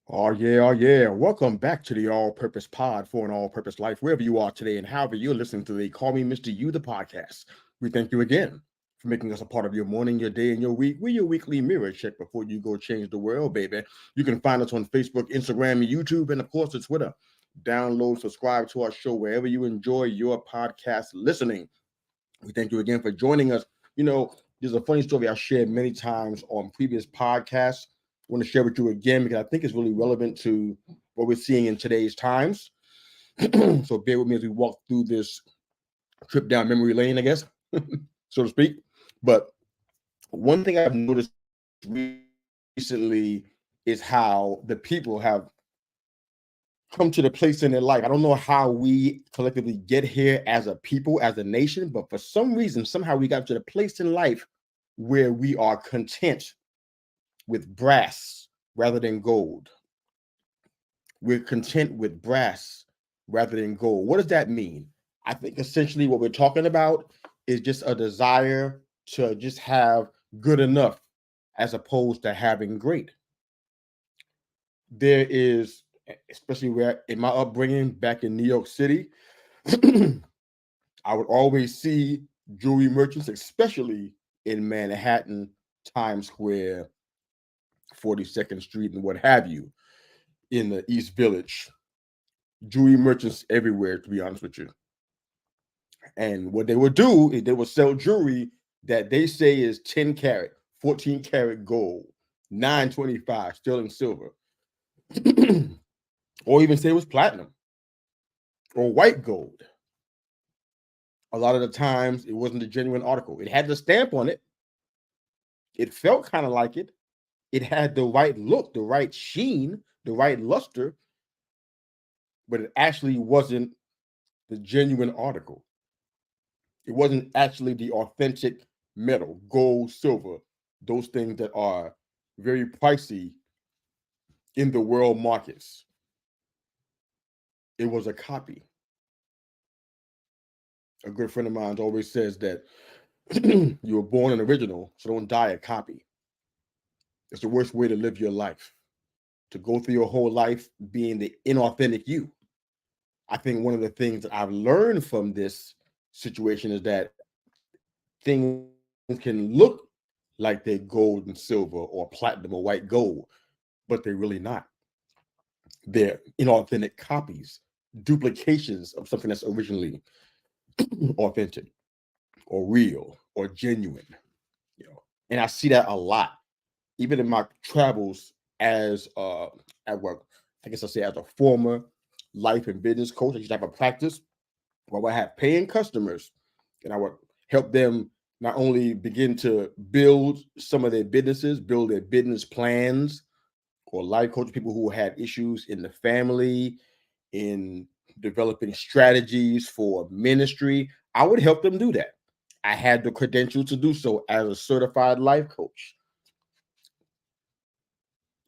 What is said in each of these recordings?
Oh, yeah. Welcome back to the All Purpose Pod for an All Purpose Life, wherever you are today and however you're listening to the Call Me Mr. You, the podcast. We thank you again for making us a part of your morning, your day, and your week. We're your weekly mirror check before you go change the world, baby. You can find us on Facebook, Instagram, YouTube, and of course, the Twitter. Download, subscribe to our show wherever you enjoy your podcast listening. We thank you again for joining us. You know, there's a funny story I shared many times on previous podcasts. I want to share with you again because I think it's really relevant to what we're seeing in today's times. So bear with me as we walk through this trip down memory lane, I guess, so to speak. But one thing I've noticed recently is how the people have come to the place in their life. I don't know how we collectively get here as a people, as a nation, but for some reason, somehow we got to the place in life where we are content with brass rather than gold. We're content with brass rather than gold. What does that mean? I think essentially what we're talking about is just a desire to just have good enough as opposed to having great. There is, especially where in my upbringing back in New York City, I would always see jewelry merchants, especially in Manhattan, Times Square, 42nd Street, and what have you, in the East Village. Jewelry merchants everywhere, to be honest with you. And what they would do is they would sell jewelry that they say is 10 karat, 14 karat gold, 925 sterling silver, or even say it was platinum or white gold. A lot of the times it wasn't a genuine article. It had the stamp on it. It felt kind of like it. It had the right look, the right sheen, the right luster, but it actually wasn't the genuine article. It wasn't actually the authentic metal, gold, silver, those things that are very pricey in the world markets. It was a copy. A good friend of mine always says that you were born an original, so don't die a copy. It's the worst way to live your life, to go through your whole life being the inauthentic you. I think one of the things that I've learned from this situation is that things can look like they're gold and silver or platinum or white gold, but they're really not. They're inauthentic copies, duplications of something that's originally authentic or real or genuine. You know, and I see that a lot, even in my travels as at work. I guess I say as a former life and business coach, I used to have a practice where I had paying customers, and I would help them not only begin to build some of their businesses, build their business plans, or life coach people who had issues in the family, in developing strategies for ministry. I would help them do that. I had the credentials to do so as a certified life coach.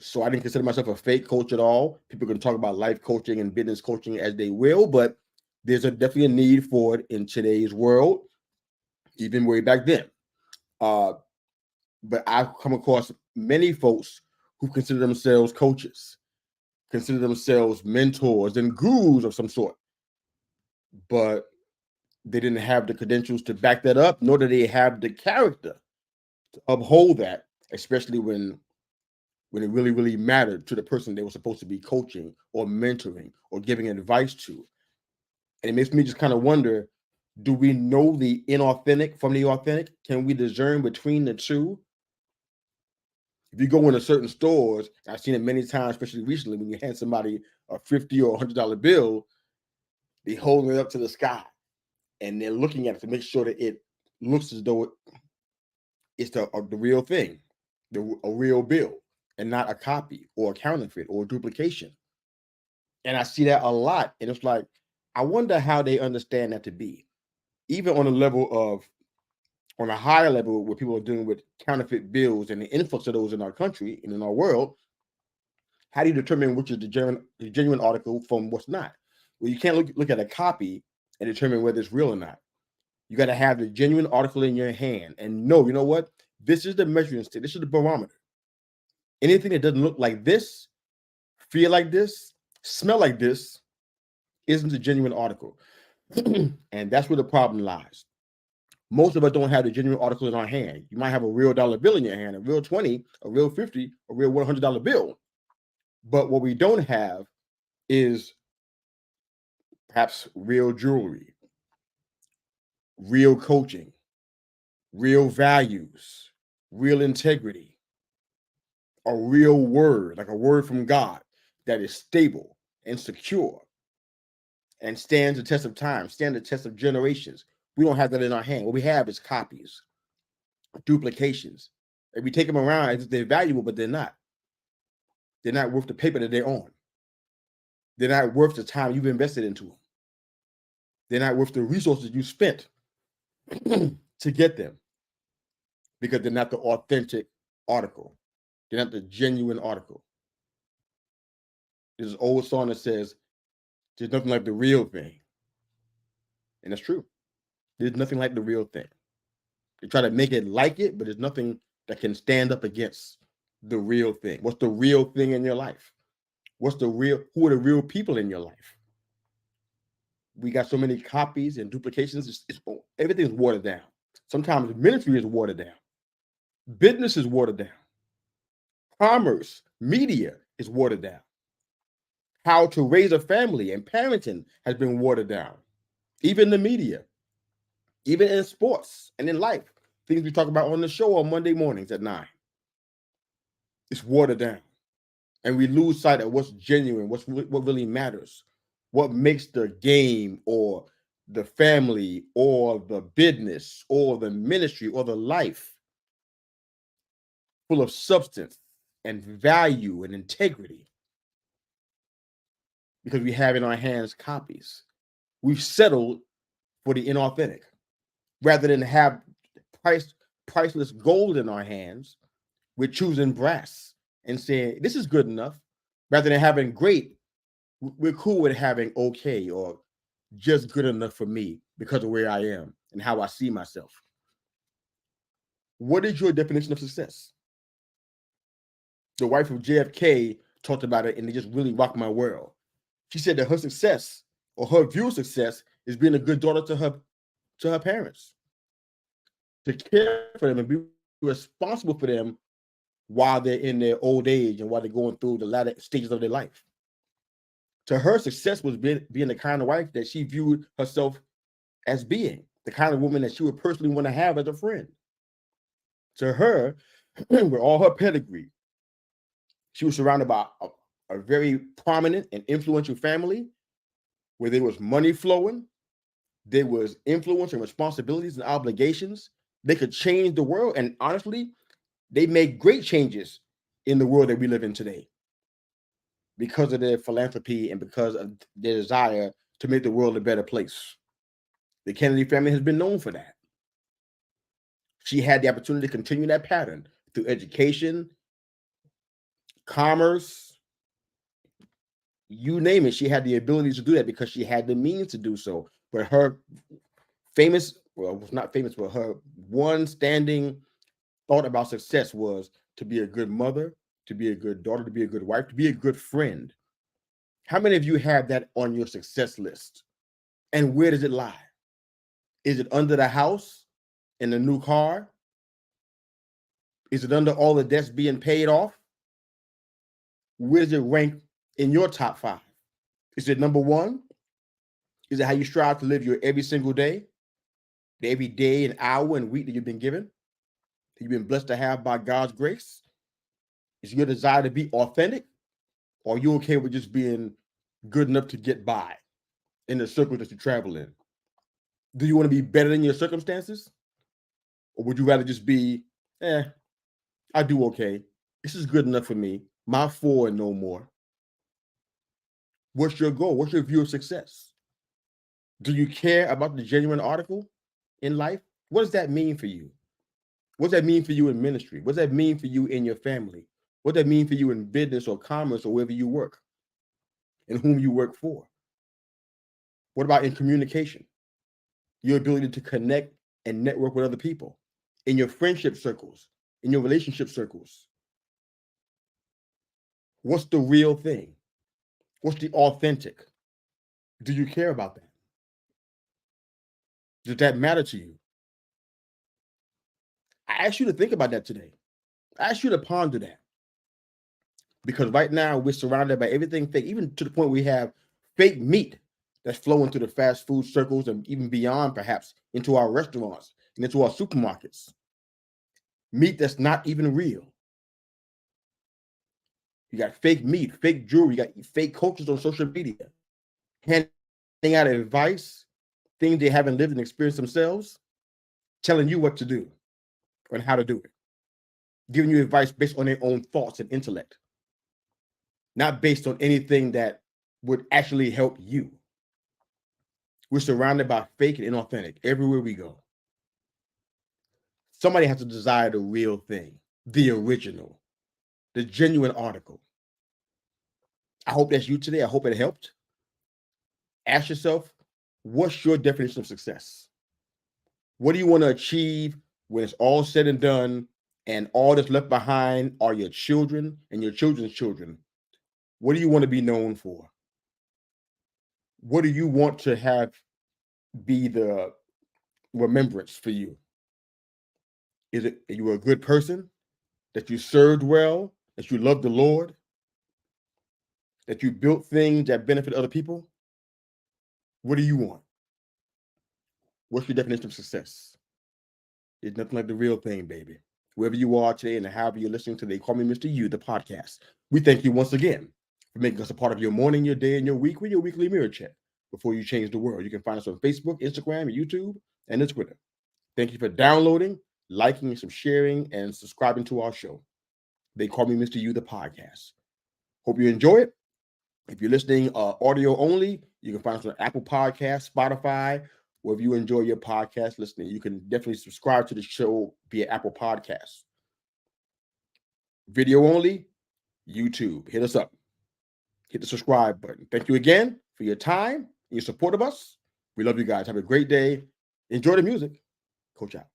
So I didn't consider myself a fake coach at all. People can talk about life coaching and business coaching as they will, but there's definitely a need for it in today's world, even way back then. Uh, but I've come across many folks who consider themselves coaches, consider themselves mentors and gurus of some sort, but they didn't have the credentials to back that up, nor did they have the character to uphold that, especially when it really, really mattered to the person they were supposed to be coaching or mentoring or giving advice to. And it makes me just kind of wonder, do we know the inauthentic from the authentic? Can we discern between the two? If you go into certain stores, I've seen it many times, especially recently, when you hand somebody a $50 or $100 bill, they hold it up to the sky and they're looking at it to make sure that it looks as though it's the real thing, a real bill, and not a copy or a counterfeit or a duplication. And I see that a lot. And it's like, I wonder how they understand that to be. Even on a level of, on a higher level where people are dealing with counterfeit bills and the influx of those in our country and in our world, how do you determine which is the genuine article from what's not? Well, you can't look at a copy and determine whether it's real or not. You got to have the genuine article in your hand and know, you know what? This is the measuring stick. This is the barometer. Anything that doesn't look like this feel like this, smell like this, isn't a genuine article. And that's where the problem lies. Most of us don't have the genuine article in our hand. You might have a real dollar bill in your hand, a real 20, a real 50, a real $100 bill. But what we don't have is perhaps real jewelry, real coaching, real values, real integrity, a real word, like a word from God that is stable and secure and stands the test of time, stands the test of generations. We don't have that in our hand. What we have is copies, duplications. And we take them around as if they're valuable, but they're not. They're not worth the paper that they're on. They're not worth the time you've invested into them. They're not worth the resources you spent to get them, because they're not the authentic article. They're not the genuine article. There's an old song that says, there's nothing like the real thing. And that's true. There's nothing like the real thing. They try to make it like it, but there's nothing that can stand up against the real thing. What's the real thing in your life? Who are the real people in your life? We got so many copies and duplications. Everything's watered down. Sometimes ministry is watered down. Business is watered down. Commerce, media is watered down. How to raise a family and parenting has been watered down. Even the media, even in sports and in life, things we talk about on the show on Monday mornings at 9. It's watered down. And we lose sight of what's genuine, what really matters, what makes the game or the family or the business or the ministry or the life full of substance and value and integrity. Because we have in our hands copies. We've settled for the inauthentic. Rather than have priceless gold in our hands, we're choosing brass and saying, this is good enough. Rather than having great, we're cool with having okay or just good enough for me because of where I am and how I see myself. What is your definition of success? The wife of JFK talked about it, and it just really rocked my world. She said that her success, or her view of success, is being a good daughter to her parents, to care for them and be responsible for them while they're in their old age and while they're going through the latter stages of their life. To her, success was being the kind of wife that she viewed herself as being, the kind of woman that she would personally want to have as a friend. To her, with all her pedigree, she was surrounded by a very prominent and influential family where there was money flowing, there was influence and responsibilities and obligations. They could change the world. And honestly, they made great changes in the world that we live in today because of their philanthropy and because of their desire to make the world a better place. The Kennedy family has been known for that. She had the opportunity to continue that pattern through education, commerce, you name it. She had the ability to do that because she had the means to do so. But her not famous, but her one standing thought about success was to be a good mother, to be a good daughter, to be a good wife, to be a good friend. How many of you have that on your success list? And where does it lie? Is it under the house in the new car? Is it under all the debts being paid off? Where does it rank in your top 5? Is it number 1? Is it how you strive to live your every single day? The every day and hour and week that you've been given? That you've been blessed to have by God's grace? Is your desire to be authentic? Or are you okay with just being good enough to get by in the circle that you travel in? Do you want to be better than your circumstances? Or would you rather just be, I do okay. This is good enough for me. My 4 and no more. What's your goal? What's your view of success? Do you care about the genuine article in life? What does that mean for you? What does that mean for you in ministry? What does that mean for you in your family? What does that mean for you in business or commerce or wherever you work and whom you work for? What about in communication? Your ability to connect and network with other people in your friendship circles, in your relationship circles. What's the real thing? What's the authentic? Do you care about that? Does that matter to you? I ask you to think about that today. I ask you to ponder that. Because right now we're surrounded by everything fake, even to the point we have fake meat that's flowing through the fast food circles and even beyond, perhaps into our restaurants and into our supermarkets. Meat that's not even real. You got fake meat, fake jewelry, you got fake coaches on social media handing out advice, things they haven't lived and experienced themselves, telling you what to do and how to do it, giving you advice based on their own thoughts and intellect, not based on anything that would actually help you. We're surrounded by fake and inauthentic everywhere we go. Somebody has to desire the real thing, the original, the genuine article. I hope that's you today. I hope it helped. Ask yourself, what's your definition of success? What do you want to achieve when it's all said and done and all that's left behind are your children and your children's children? What do you want to be known for? What do you want to have be the remembrance for you? Is it you were a good person, that you served well, that you loved the Lord, that you built things that benefit other people? What do you want? What's your definition of success? It's nothing like the real thing, baby. Wherever you are today and however you're listening to They Call Me Mr. You, the podcast, we thank you once again for making us a part of your morning, your day, and your week with your weekly mirror check before you change the world. You can find us on Facebook, Instagram, YouTube, and Twitter. Thank you for downloading, liking, some sharing, and subscribing to our show. They Call Me Mr. You, the podcast. Hope you enjoy it. If you're listening audio only, you can find us on Apple Podcasts, Spotify, wherever you enjoy your podcast listening. You can definitely subscribe to the show via Apple Podcasts. Video only, YouTube. Hit us up. Hit the subscribe button. Thank you again for your time and your support of us. We love you guys. Have a great day. Enjoy the music. Coach out.